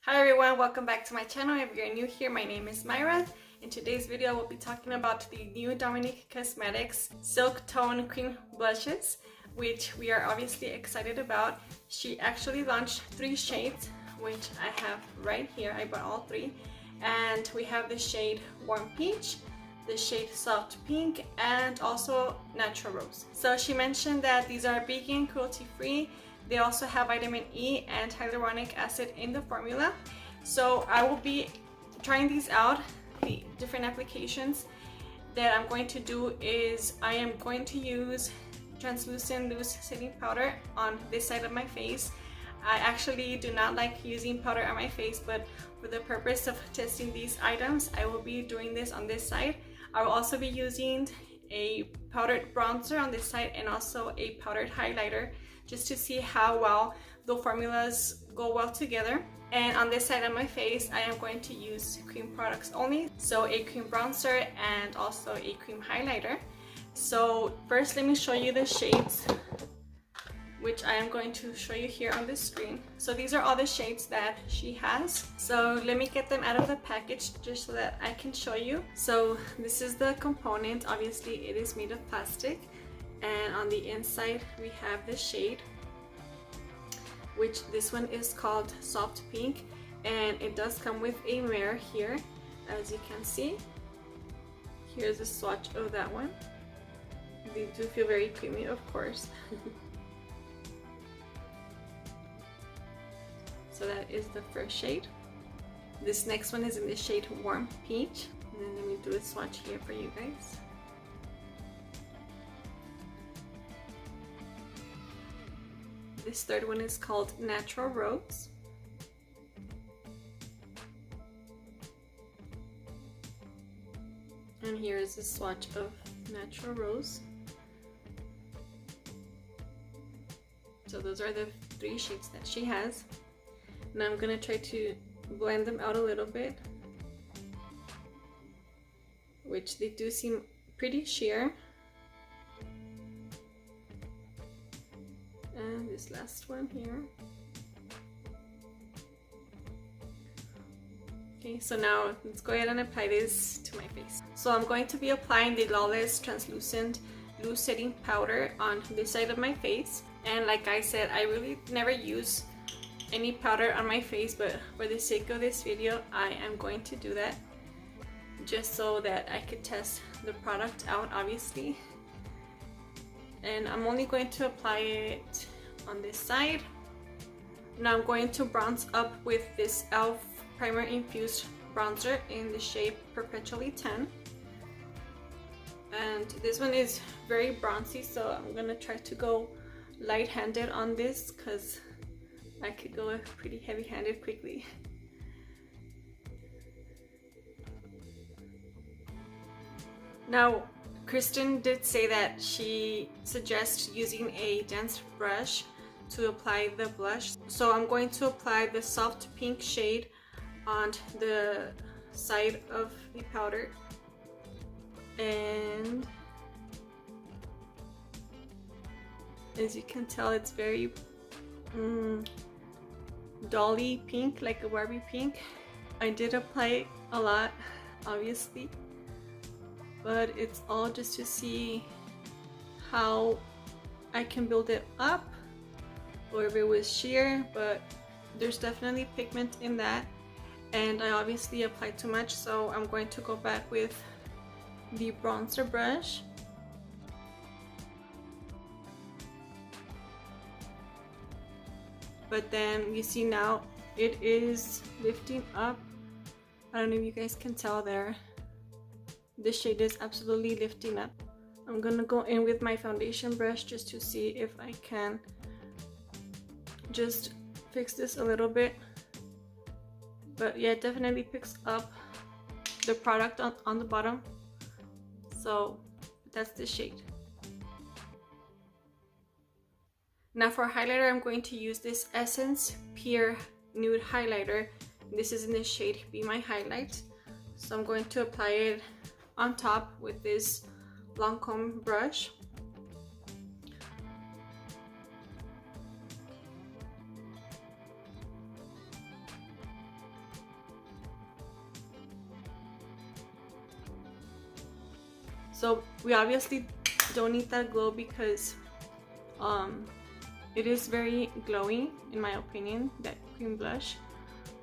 Hi everyone, welcome back to my channel. If you're new here, my name is Myra. In today's video, we'll be talking about the new Dominique Cosmetics Silk Tone Cream Blushes, which we are obviously excited about. She actually launched 3 shades, which I have right here. I bought all 3. And we have the shade Warm Peach, the shade Soft Pink, and also Natural Rose. So she mentioned that these are vegan, cruelty-free. They also have vitamin E and hyaluronic acid in the formula. So I will be trying these out. The different applications that I'm going to do is I am going to use translucent loose setting powder on this side of my face. I actually do not like using powder on my face, but for the purpose of testing these items, I will be doing this on this side. I will also be using a powdered bronzer on this side and also a powdered highlighter, just to see how well the formulas go well together. And on this side of my face, I am going to use cream products only. So a cream bronzer and also a cream highlighter. So first, let me show you the shades, which I am going to show you here on the screen. So these are all the shades that she has. So let me get them out of the package just so that I can show you. So this is the component. Obviously, it is made of plastic. And on the inside we have the shade, which this one is called Soft Pink, and it does come with a mirror here, as you can see. Here's a swatch of that one. They do feel very creamy, of course. So that is the first shade. This next one is in the shade Warm Peach, and then let me do a swatch here for you guys. This third one is called Natural Rose. And here is a swatch of Natural Rose. So those are the 3 shades that she has. Now I'm gonna try to blend them out a little bit, which they do seem pretty sheer. And this last one here. Okay, so now let's go ahead and apply this to my face. So I'm going to be applying the Lawless translucent loose setting powder on this side of my face. And like I said, I really never use any powder on my face, but for the sake of this video, I am going to do that just so that I could test the product out, obviously. And I'm only going to apply it on this side. Now I'm going to bronze up with this e.l.f. primer infused bronzer in the shade Perpetually Tan. And this one is very bronzy, so I'm gonna try to go light-handed on this because I could go pretty heavy-handed quickly. Now, Kristen did say that she suggests using a dense brush to apply the blush. So I'm going to apply the soft pink shade on the side of the powder. And as you can tell, it's very dolly pink, like a Barbie pink. I did apply a lot, obviously, but it's all just to see how I can build it up, or if it was sheer, but there's definitely pigment in that, and I obviously applied too much, so I'm going to go back with the bronzer brush. But then you see now it is lifting up. I don't know if you guys can tell there. The shade is absolutely lifting up. I'm gonna go in with my foundation brush just to see if I can just fix this a little bit. But yeah, it definitely picks up the product on the bottom. So that's the shade. Now for highlighter, I'm going to use this Essence Pure Nude Highlighter. This is in the shade Be My Highlight. So I'm going to apply it on top with this Lancome brush. So we obviously don't need that glow because it is very glowy in my opinion, that cream blush,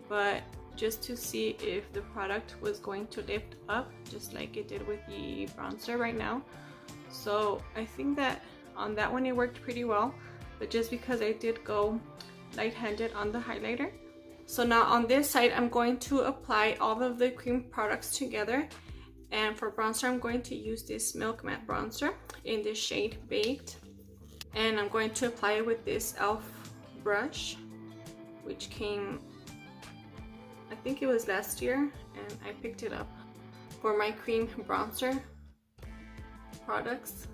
but just to see if the product was going to lift up just like it did with the bronzer right now. So I think that on that one it worked pretty well, but just because I did go light-handed on the highlighter. So now on this side I'm going to apply all of the cream products together, and for bronzer I'm going to use this Milk Matte bronzer in the shade Baked, and I'm going to apply it with this e.l.f. brush, which came, I think it was last year, and I picked it up for my cream bronzer products.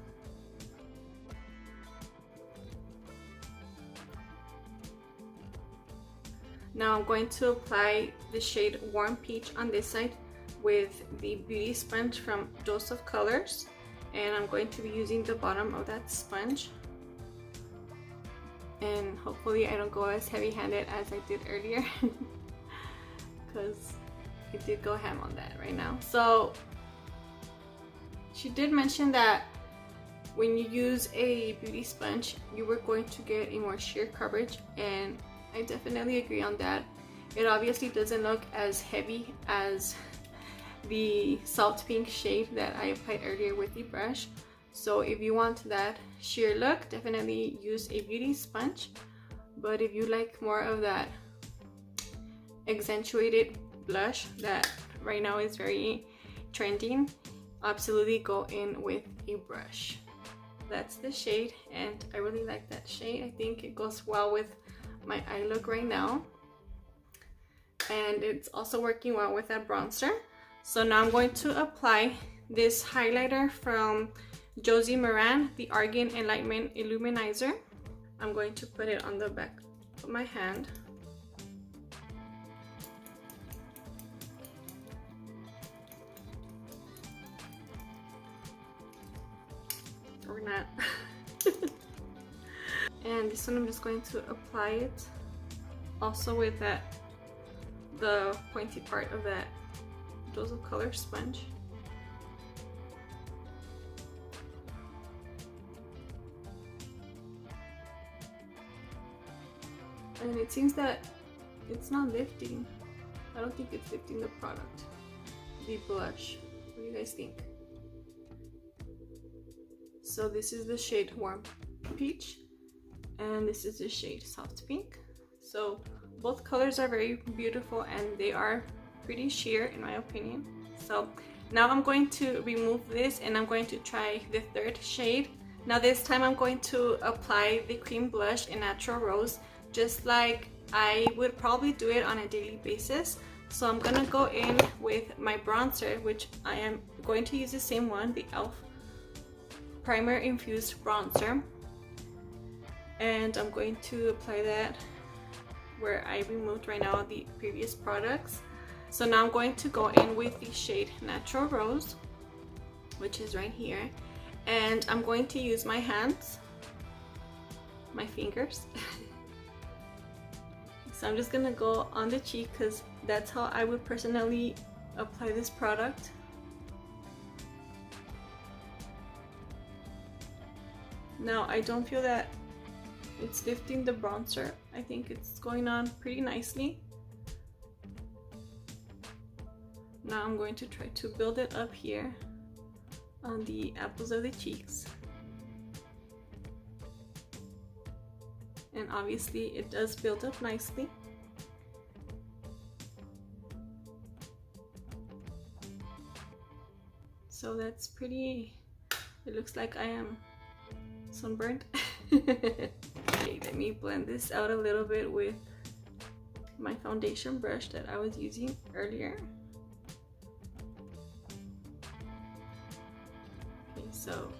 Now I'm going to apply the shade Warm Peach on this side with the beauty sponge from Dose of Colors, and I'm going to be using the bottom of that sponge, and hopefully I don't go as heavy-handed as I did earlier because I did go ham on that right now. So she did mention that when you use a beauty sponge you were going to get a more sheer coverage, and I definitely agree on that. It obviously doesn't look as heavy as the salt pink shade that I applied earlier with the brush. So if you want that sheer look, definitely use a beauty sponge. But if you like more of that accentuated blush that right now is very trending, absolutely go in with a brush. That's the shade, and I really like that shade. I think it goes well with my eye look right now, and it's also working well with that bronzer. So now I'm going to apply this highlighter from Josie Maran, the Argan Enlightenment Illuminizer. I'm going to put it on the back of my hand. Or not. And this one I'm just going to apply it also with the pointy part of that Dose of Color sponge. And it seems that it's not lifting. I don't think it's lifting the product, the blush. What do you guys think? So this is the shade Warm Peach, and this is the shade Soft Pink. So both colors are very beautiful, and they are pretty sheer in my opinion. So now I'm going to remove this, and I'm going to try the third shade. Now this time I'm going to apply the cream blush in Natural Rose, just like I would probably do it on a daily basis. So I'm gonna go in with my bronzer, which I am going to use the same one, the e.l.f. Primer Infused Bronzer, and I'm going to apply that where I removed right now the previous products. So now I'm going to go in with the shade Natural Rose, which is right here, and I'm going to use my hands, my fingers. So I'm just gonna go on the cheek because that's how I would personally apply this product. Now I don't feel that it's lifting the bronzer. I think it's going on pretty nicely. Now I'm going to try to build it up here on the apples of the cheeks. And obviously it does build up nicely. So that's pretty, it looks like I am sunburned. Okay, let me blend this out a little bit with my foundation brush that I was using earlier. Okay, so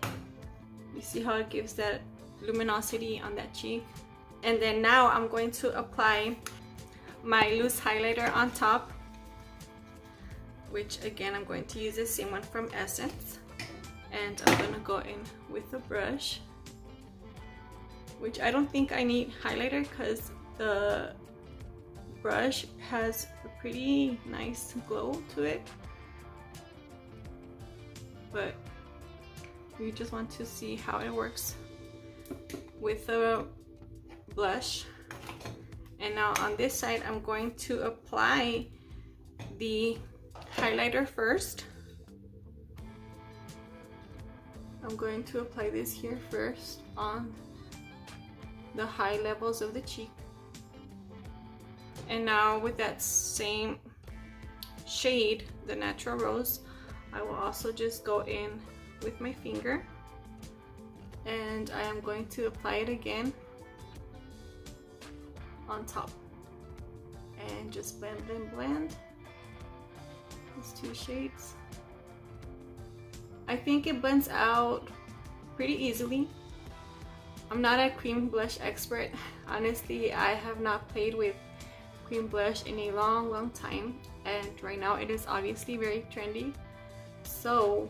you see how it gives that luminosity on that cheek. And then now I'm going to apply my loose highlighter on top, which again I'm going to use the same one from Essence, and I'm gonna go in with a brush, which I don't think I need highlighter because the brush has a pretty nice glow to it, but You just want to see how it works with the blush. And now on this side, I'm going to apply the highlighter first. I'm going to apply this here first on the high levels of the cheek. And now with that same shade, the Natural Rose, I will also just go in with my finger, and I am going to apply it again on top, and just blend these two shades. I think it blends out pretty easily. I'm not a cream blush expert. Honestly, I have not played with cream blush in a long time, and right now it is obviously very trendy. So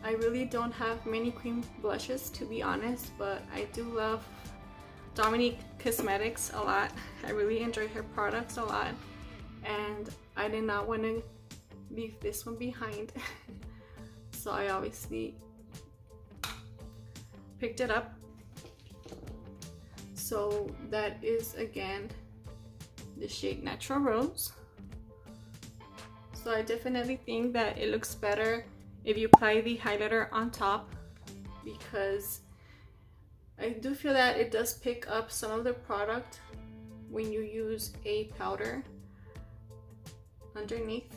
I really don't have many cream blushes, to be honest, but I do love Dominique Cosmetics a lot. I really enjoy her products a lot, and I did not want to leave this one behind. So I obviously picked it up. So that is again the shade Natural Rose. So I definitely think that it looks better if you apply the highlighter on top, because I do feel that it does pick up some of the product when you use a powder underneath.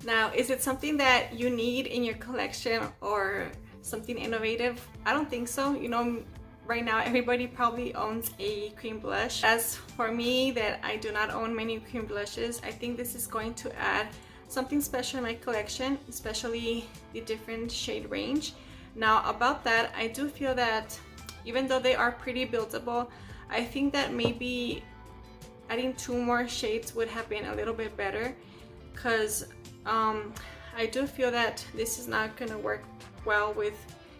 Now, is it something that you need in your collection or something innovative? I don't think so. You know, right now everybody probably owns a cream blush. As for me, that I do not own many cream blushes, I think this is going to add something special in my collection, especially the different shade range. Now about that, I do feel that even though they are pretty buildable, I think that maybe adding 2 more shades would have been a little bit better, because I do feel that this is not going to work well with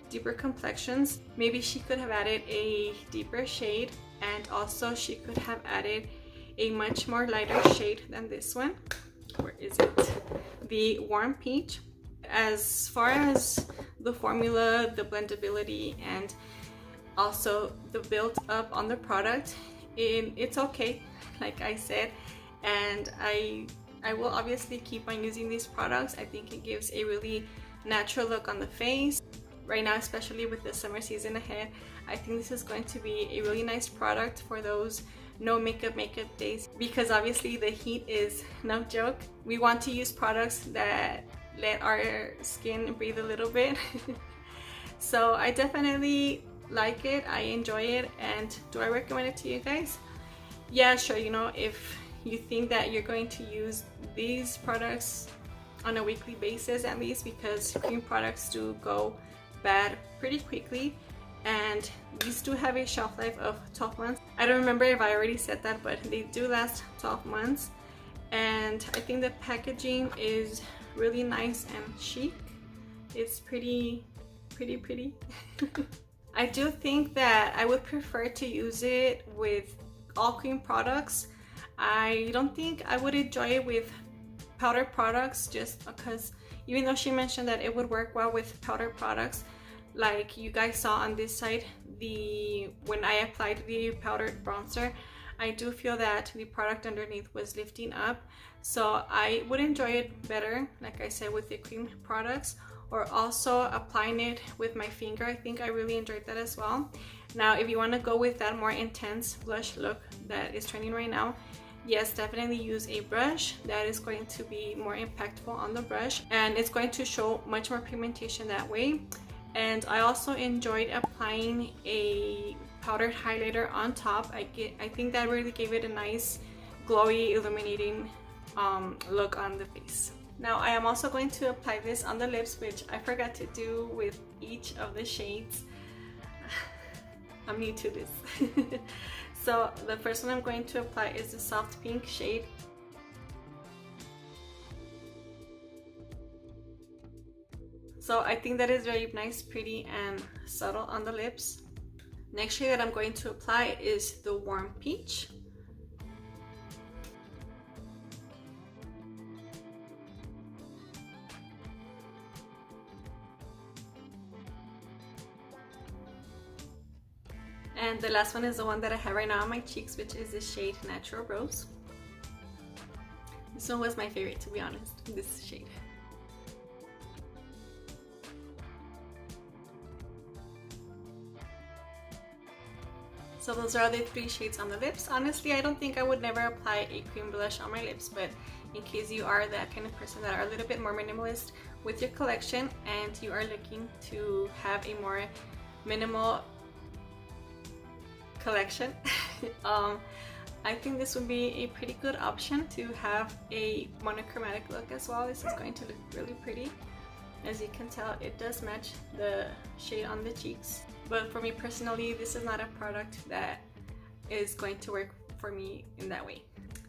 deeper complexions. Maybe she could have added a deeper shade, and also she could have added a much more lighter shade than this one. Where is it? The Warm Peach. As far as the formula, the blendability, and also the build up on the product, it's okay, like I said, and I will obviously keep on using these products. I think it gives a really natural look on the face. Right now, especially with the summer season ahead, I think this is going to be a really nice product for those no makeup days, because obviously the heat is no joke. We want to use products that let our skin breathe a little bit. So I definitely like it, I enjoy it, and do I recommend it to you guys? Yeah, sure. You know, if you think that you're going to use these products on a weekly basis at least, because cream products do go bad pretty quickly, and these do have a shelf life of 12 months. I don't remember if I already said that, but they do last 12 months. And I think the packaging is really nice and chic. It's pretty. I do think that I would prefer to use it with all cream products. I don't think I would enjoy it with powder products, just because even though she mentioned that it would work well with powder products, like you guys saw on this side, when I applied the powdered bronzer, I do feel that the product underneath was lifting up. So I would enjoy it better, like I said, with the cream products, or also applying it with my finger. I think I really enjoyed that as well. Now, if you want to go with that more intense blush look that is trending right now, yes, definitely use a brush. That is going to be more impactful on the brush, and it's going to show much more pigmentation that way. And I also enjoyed applying a powdered highlighter on top. I think that really gave it a nice glowy, illuminating look on the face. Now I am also going to apply this on the lips, which I forgot to do with each of the shades. I'm new to this. So the first one I'm going to apply is the soft pink shade. So I think that is very nice, pretty, and subtle on the lips. Next shade that I'm going to apply is the Warm Peach. And the last one is the one that I have right now on my cheeks, which is the shade Natural Rose. This one was my favorite, to be honest, this shade. So those are the 3 shades on the lips. Honestly, I don't think I would never apply a cream blush on my lips, but in case you are that kind of person that are a little bit more minimalist with your collection and you are looking to have a more minimal collection, I think this would be a pretty good option to have a monochromatic look as well. This is going to look really pretty. As you can tell, it does match the shade on the cheeks. But for me personally, this is not a product that is going to work for me in that way.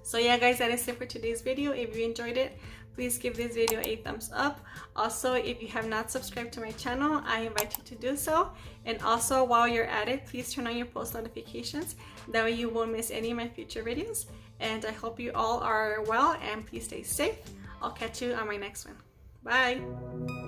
So yeah guys, that is it for today's video. If you enjoyed it, please give this video a thumbs up. Also, if you have not subscribed to my channel, I invite you to do so. And also, while you're at it, please turn on your post notifications. That way you won't miss any of my future videos. And I hope you all are well and please stay safe. I'll catch you on my next one. Bye!